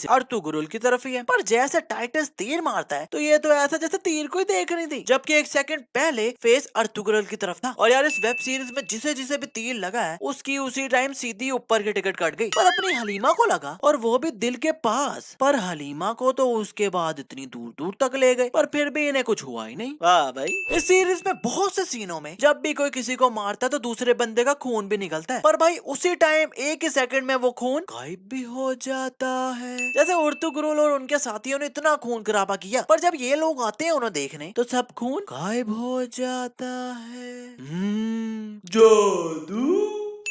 Ertugrul की तरफ ही है। पर जैसे टाइटस तीर मारता है तो ये तो ऐसा जैसे तीर को ही देख रही थी, जबकि एक सेकंड पहले फेस अर्तुगरुल की तरफ था। और यार इस वेब सीरीज में जिसे जिसे भी तीर लगा है उसकी उसी टाइम सीधी ऊपर की टिकट कट गई, पर अपनी हलीमा को लगा और वो भी दिल के पास। पर हलीमा को तो उसके बाद इतनी दूर दूर तक ले गए, पर फिर भी इन्हें कुछ हुआ ही नहीं। वाह भाई, इस सीरीज में बहुत से सीनों में जब भी कोई किसी को मारता है तो दूसरे बंदे का खून भी निकलता है, पर भाई उसी टाइम एक ही सेकंड में वो खून गायब भी हो जाता है। जैसे अर्तुगरुल और उनके साथियों ने इतना खून खराबा किया, पर जब ये लोग आते हैं उन्हें देखने तो सब खून गायब हो जाता है। जादू।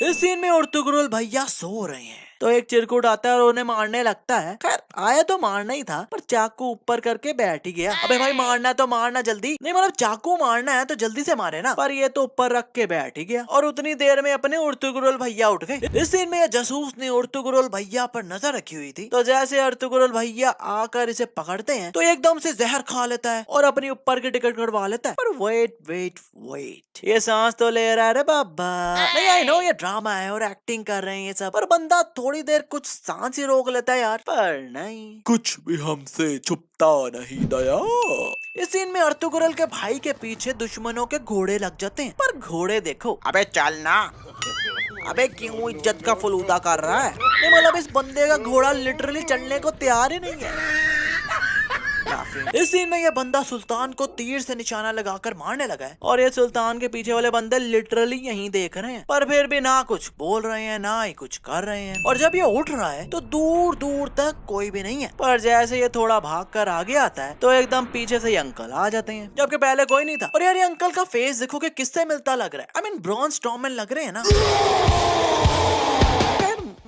इस सीन में अर्तुगरुल भैया सो रहे हैं तो एक चिरकुट आता है और उन्हें मारने लगता है। खैर आया तो मारना ही था, पर चाकू ऊपर करके बैठ ही गया। अबे भाई मारना है तो मारना जल्दी, नहीं मतलब चाकू मारना है तो जल्दी से मारे ना, पर ये तो ऊपर रख के बैठ ही गया। और उतनी देर में अपने अर्तुगरुल भैया उठ गए। इस सीन में जासूस ने अर्तुगरुल भैया पर नजर रखी हुई थी, तो जैसे अर्तुगरुल भैया आकर इसे पकड़ते हैं तो एकदम से जहर खा लेता है और अपनी ऊपर की टिकट कटवा लेता है। पर वेट वेट वेट, ये सांस तो ले रहा है रे बाबा। नहीं आई नो ये ड्रामा है और एक्टिंग कर रहे हैं ये सब, पर बंदा थोड़ी देर कुछ सांस ही रोक लेता है यार। पर नहीं, कुछ भी हमसे छुपता नहीं दया। इस सीन में अर्तुगरुल के भाई के पीछे दुश्मनों के घोड़े लग जाते हैं, पर घोड़े देखो, अबे चल ना, अबे क्यों इज्जत का फलूदा कर रहा है। नहीं मतलब इस बंदे का घोड़ा लिटरली चलने को तैयार ही नहीं है। इस सीन में ये बंदा सुल्तान को तीर से निशाना लगाकर मारने लगा है और ये सुल्तान के पीछे वाले बंदे लिटरली यहीं देख रहे हैं, पर फिर भी ना कुछ बोल रहे हैं ना ही कुछ कर रहे हैं। और जब ये उठ रहा है तो दूर दूर तक कोई भी नहीं है, पर जैसे ये थोड़ा भाग कर आगे आता है तो एकदम पीछे से ये अंकल आ जाते हैं, जबकि पहले कोई नहीं था। और यार ये अंकल का फेस देखो कि किससे मिलता लग रहा है। आई मीन ब्रॉन स्ट्रॉमैन लग रहे हैं ना,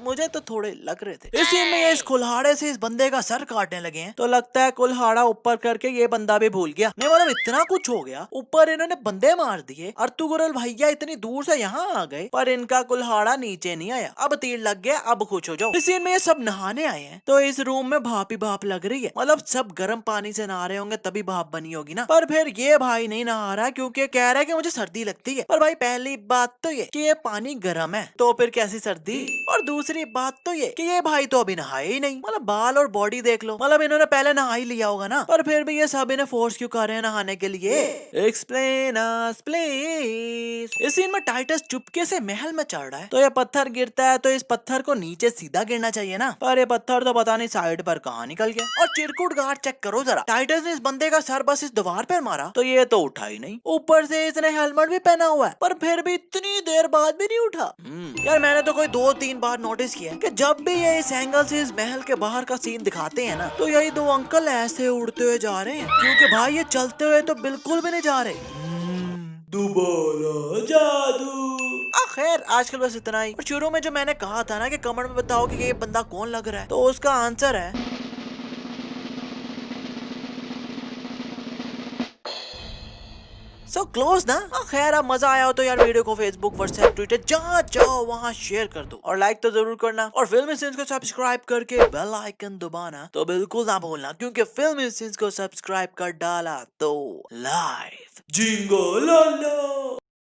मुझे तो थोड़े लग रहे थे। इस सीन में ये इस कुल्हाड़े से इस बंदे का सर काटने लगे हैं, तो लगता है कुल्हाड़ा ऊपर करके ये बंदा भी भूल गया। नहीं मतलब इतना कुछ हो गया, ऊपर इन्होंने बंदे मार दिए, अर्तुगरुल भैया इतनी दूर से यहाँ आ गए, पर इनका कुल्हाड़ा नीचे नहीं आया। अब तीर लग गया, अब खुश हो जाओ। इस सीन में ये सब नहाने आए हैं, तो इस रूम में भाप ही भाप लग रही है, मतलब सब गर्म पानी से नहा रहे होंगे तभी भाप बनी होगी ना। पर फिर ये भाई नहीं नहा रहा क्योंकि कह रहा है कि मुझे सर्दी लगती है। पर भाई पहली बात तो ये कि ये पानी गर्म है, तो फिर कैसी सर्दी। और दूसरी बात तो ये कि ये भाई तो अभी नहाए ही नहीं, मतलब बाल और बॉडी देख लो, मतलब इन्होंने पहले नहा ही लिया होगा ना। पर फिर भी ये सब इन्हें फोर्स क्यों कर रहे हैं नहाने के लिए। Explain us please. इस सीन में टाइटस चुपके से महल में चढ़ रहा है, तो ये पत्थर गिरता है तो इस पत्थर को नीचे सीधा गिरना चाहिए ना, पर ये पत्थर तो पता नहीं साइड पर कहाँ निकल गया। और चिरकुट गार्ड चेक करो जरा, टाइटस ने इस बंदे का सर बस इस दीवार पर मारा तो ये तो उठा ही नहीं, ऊपर से इसने हेलमेट भी पहना हुआ है, पर फिर भी इतनी देर बाद भी नहीं उठा। यार मैंने तो कोई 2-3 बार नोटिस किया कि जब भी ये इस एंगल से इस महल के बाहर का सीन दिखाते हैं ना, तो यही दो अंकल ऐसे उड़ते हुए जा रहे हैं, क्योंकि भाई ये चलते हुए तो बिल्कुल भी नहीं जा रहे। दोबारा जादू। खैर आजकल बस इतना ही। और शुरू में जो मैंने कहा था ना कि कमेंट में बताओ कि ये बंदा कौन लग रहा है, तो उसका आंसर है सो क्लोज ना। खैर अब मजा आया हो तो यार वीडियो को फेसबुक व्हाट्सएप ट्विटर जहाँ चाहो वहाँ शेयर कर दो, और लाइक तो जरूर करना, और फिल्मी सीन्स को सब्सक्राइब करके बेल आइकन दबाना तो बिल्कुल ना भूलना, क्योंकि फिल्मी सीन्स को सब्सक्राइब कर डाला तो लाइव जिंगो लाला।